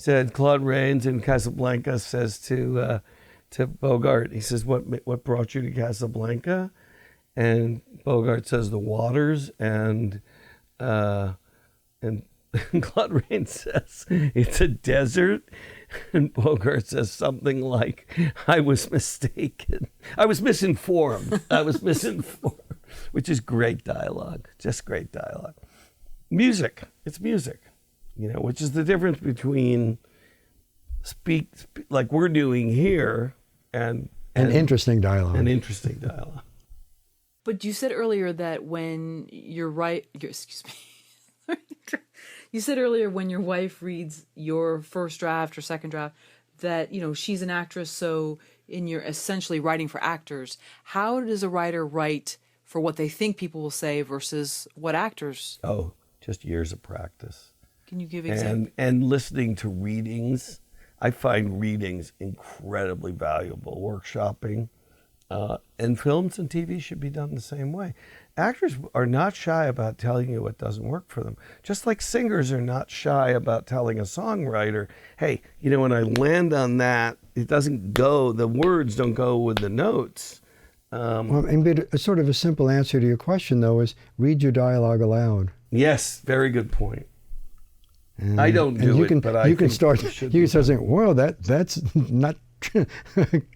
said Claude Rains in Casablanca says to Bogart, he says, what brought you to Casablanca? And Bogart says the waters, and Claude Rains says it's a desert, and Bogart says something like, I was mistaken. I was misinformed. Which is great dialogue, just great dialogue. Music, it's music, which is the difference between speak like we're doing here and interesting dialogue. An interesting dialogue. But you said earlier that when excuse me, you said earlier when your wife reads your first draft or second draft that, she's an actress, so you're essentially writing for actors. How does a writer write for what they think people will say versus what actors? Oh, just years of practice. Can you give examples? And listening to readings. I find readings incredibly valuable. Workshopping. And films and TV should be done the same way. Actors are not shy about telling you what doesn't work for them. Just like singers are not shy about telling a songwriter, hey, when I land on that, it doesn't go, the words don't go with the notes. A sort of a simple answer to your question, though, is read your dialogue aloud. Yes, very good point. I don't do it, but you can start saying, well, that's not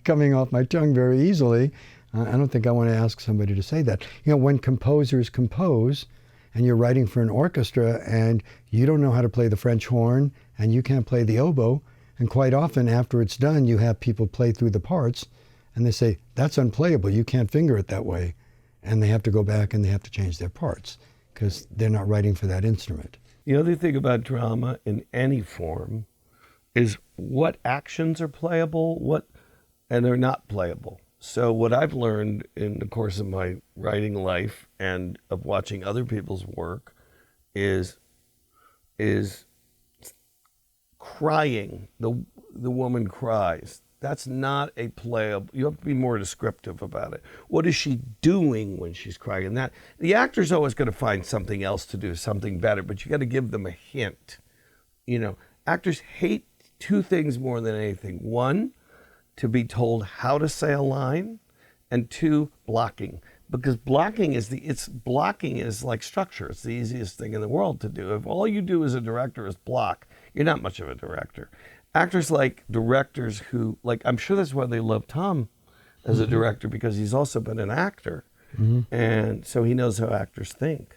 coming off my tongue very easily. I don't think I want to ask somebody to say that. When composers compose and you're writing for an orchestra and you don't know how to play the French horn and you can't play the oboe, and quite often after it's done, you have people play through the parts and they say, that's unplayable, you can't finger it that way. And they have to go back and they have to change their parts because they're not writing for that instrument. The other thing about drama in any form is what actions are playable, and they're not playable. So what I've learned in the course of my writing life and of watching other people's work is crying. The woman cries. That's not a playable. You have to be more descriptive about it. What is she doing when she's crying? And that the actor's always going to find something else to do, something better, but you got to give them a hint. Actors hate two things more than anything. One, to be told how to say a line, and two, blocking. Because blocking is like structure. It's the easiest thing in the world to do. If all you do as a director is block, you're not much of a director. Actors like directors who, I'm sure that's why they love Tom as a director, because he's also been an actor. Mm-hmm. And so he knows how actors think,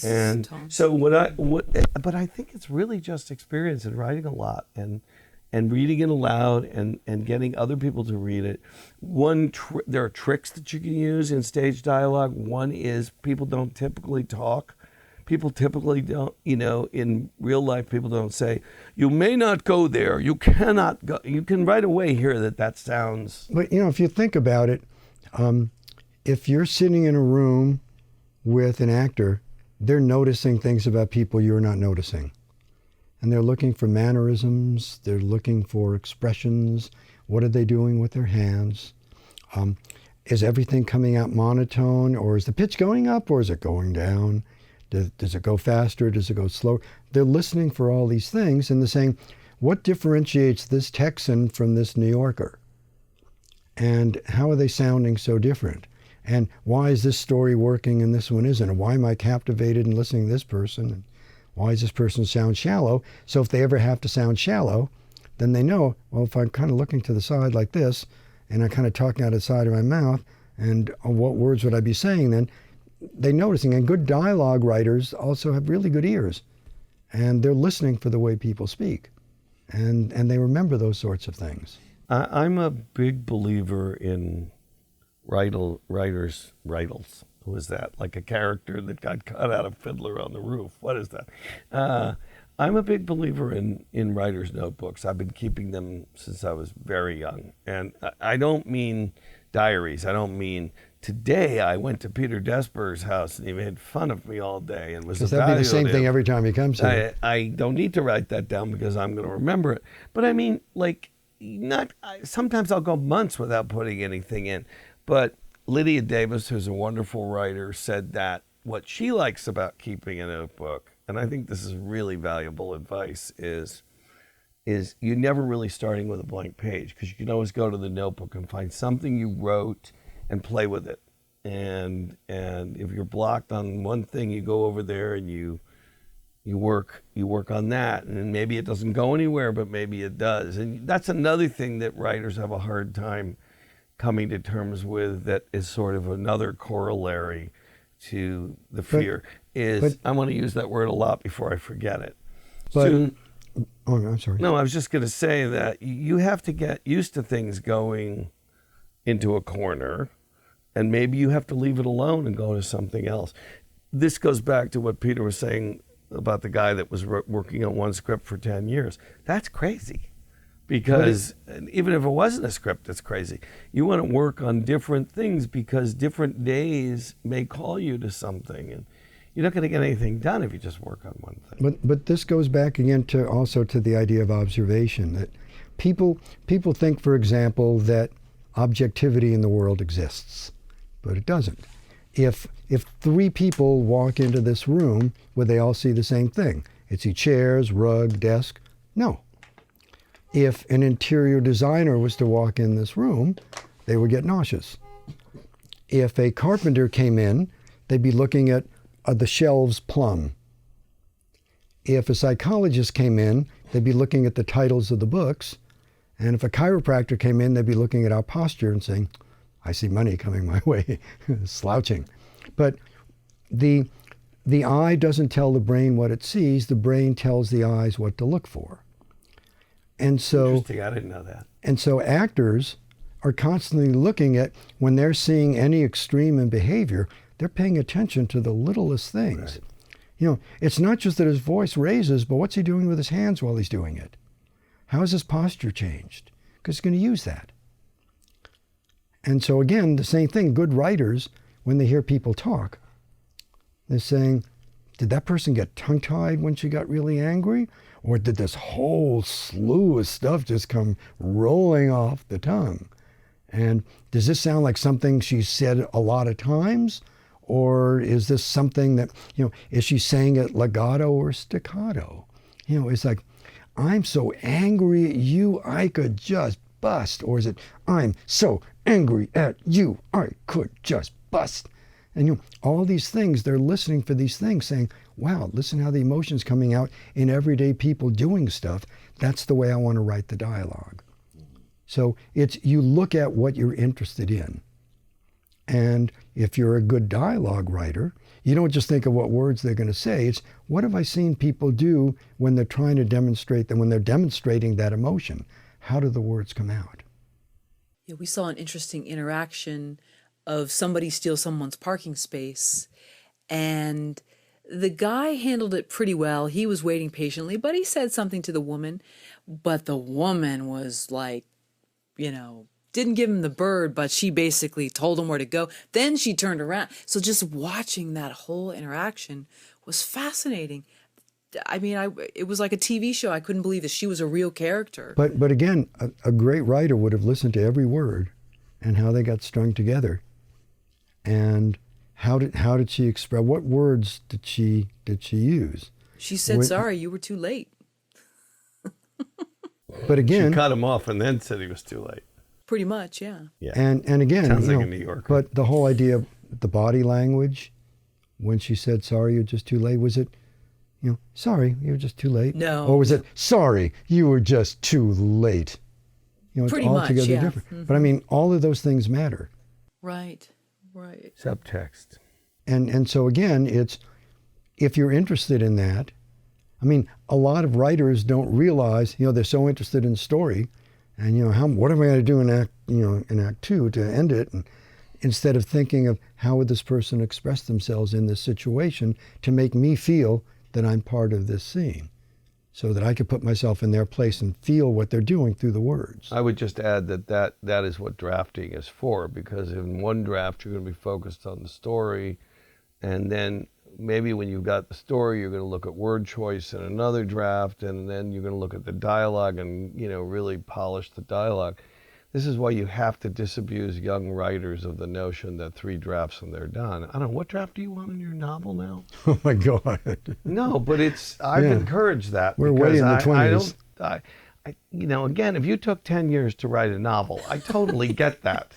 And so but I think it's really just experience and writing a lot and reading it aloud and getting other people to read it. There are tricks that you can use in stage dialogue. One is people don't typically talk. People typically don't, in real life, people don't say, you may not go there, you cannot go. You can right away hear that sounds. But, if you think about it, if you're sitting in a room with an actor, they're noticing things about people you're not noticing. And they're looking for mannerisms, they're looking for expressions. What are they doing with their hands? Is everything coming out monotone, or is the pitch going up, or is it going down? Does it go faster? Does it go slower? They're listening for all these things, and they're saying, what differentiates this Texan from this New Yorker? And how are they sounding so different? And why is this story working and this one isn't? And why am I captivated in listening to this person? And why does this person sound shallow? So if they ever have to sound shallow, then they know, well, if I'm kind of looking to the side like this, and I'm kind of talking out of the side of my mouth, and what words would I be saying then? They're noticing. And good dialogue writers also have really good ears. And they're listening for the way people speak. And they remember those sorts of things. I'm a big believer in writers' riddles. Who is that? Like a character that got cut out of Fiddler on the Roof. What is that? I'm a big believer in writers' notebooks. I've been keeping them since I was very young. And I don't mean diaries. I don't mean today I went to Peter Desberg's house and he made fun of me all day and was evaluative. Because that'd be the same thing every time he comes here. I don't need to write that down because I'm going to remember it. But I mean, sometimes I'll go months without putting anything in. But Lydia Davis, who's a wonderful writer, said that what she likes about keeping a notebook, and I think this is really valuable advice, is is you're never really starting with a blank page, because you can always go to the notebook and find something you wrote and play with it. And if you're blocked on one thing, you go over there and you work on that, and then maybe it doesn't go anywhere, but maybe it does. And that's another thing that writers have a hard time coming to terms with, that is sort of another corollary to the fear. I want to use that word a lot before I forget it. Oh, I'm sorry. No, I was just going to say that you have to get used to things going into a corner, and maybe you have to leave it alone and go to something else. This goes back to what Peter was saying about the guy that was working on one script for 10 years. That's crazy. Because even if it wasn't a script, it's crazy. You want to work on different things, because different days may call you to something, and you're not going to get anything done if you just work on one thing. But this goes back again to the idea of observation, that people think, for example, that objectivity in the world exists, but it doesn't. If 3 people walk into this room, would they all see the same thing? It's see chairs, rug, desk? No. If an interior designer was to walk in this room, they would get nauseous. If a carpenter came in, they'd be looking at the shelves plumb. If a psychologist came in, they'd be looking at the titles of the books. And if a chiropractor came in, they'd be looking at our posture and saying, I see money coming my way, slouching. But the eye doesn't tell the brain what it sees, the brain tells the eyes what to look for. And so, interesting, I didn't know that. And so actors are constantly looking at, when they're seeing any extreme in behavior, they're paying attention to the littlest things. Right. It's not just that his voice raises, but what's he doing with his hands while he's doing it? How has his posture changed? Because he's going to use that. And so again, the same thing, good writers, when they hear people talk, they're saying, did that person get tongue-tied when she got really angry? Or did this whole slew of stuff just come rolling off the tongue? And does this sound like something she said a lot of times? Or is this something that, is she saying it legato or staccato? It's like, I'm so angry at you, I could just bust. Or is it, I'm so angry at you, I could just bust. And all these things, they're listening for these things, saying, wow, listen how the emotion's coming out in everyday people doing stuff. That's the way I want to write the dialogue. So you look at what you're interested in. And if you're a good dialogue writer, you don't just think of what words they're going to say. It's, what have I seen people do when they're trying to demonstrate them, when they're demonstrating that emotion? How do the words come out? Yeah, we saw an interesting interaction of somebody steal someone's parking space, and the guy handled it pretty well. He was waiting patiently, but he said something to the woman, but the woman was like, didn't give him the bird, but she basically told him where to go. Then she turned around. So just watching that whole interaction was fascinating. I mean, it was like a TV show. I couldn't believe that she was a real character. But again, a great writer would have listened to every word and how they got strung together. And how did she express, what words did she use? She said, sorry, you were too late. But again, she cut him off and then said he was too late. Pretty much, yeah. And again, sounds like a New Yorker. But the whole idea of the body language, when she said, sorry, you're just too late, was it, sorry, you were just too late? No. Or was it, sorry, you were just too late? It's pretty much, altogether yeah. different. Mm-hmm. But I mean, all of those things matter. Right. Subtext. And so again, it's, if you're interested in that, I mean, a lot of writers don't realize, they're so interested in story, and what am I going to do in act 2 to end it? And instead of thinking of how would this person express themselves in this situation to make me feel that I'm part of this scene, so that I could put myself in their place and feel what they're doing through the words. I would just add that is what drafting is for, because in one draft you're going to be focused on the story, and then maybe when you've got the story, you're going to look at word choice in another draft, and then you're going to look at the dialogue and really polish the dialogue. This is why you have to disabuse young writers of the notion that 3 drafts and they're done. I don't know, what draft do you want in your novel now? Oh my God. No, but I've encouraged that. We're way in the 20s. again, if you took 10 years to write a novel, I totally get that,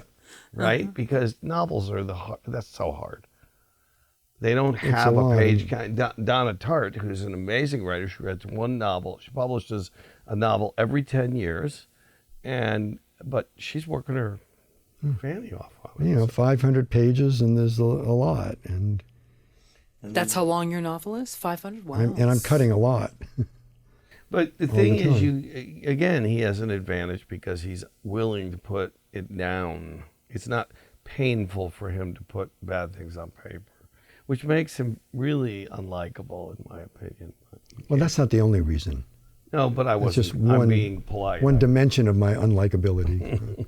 right? Because novels are that's so hard. They don't have a page count. Donna Tartt, who's an amazing writer, she writes one novel. She publishes a novel every 10 years, but she's working her fanny off on it. 500 pages, and there's a lot, and That's how long your novel is? 500? Wow. I'm cutting a lot. But the thing is, he has an advantage because he's willing to put it down. It's not painful for him to put bad things on paper, which makes him really unlikable, in my opinion. Well, that's not the only reason. No, but That's just I'm being polite. one dimension of my unlikability.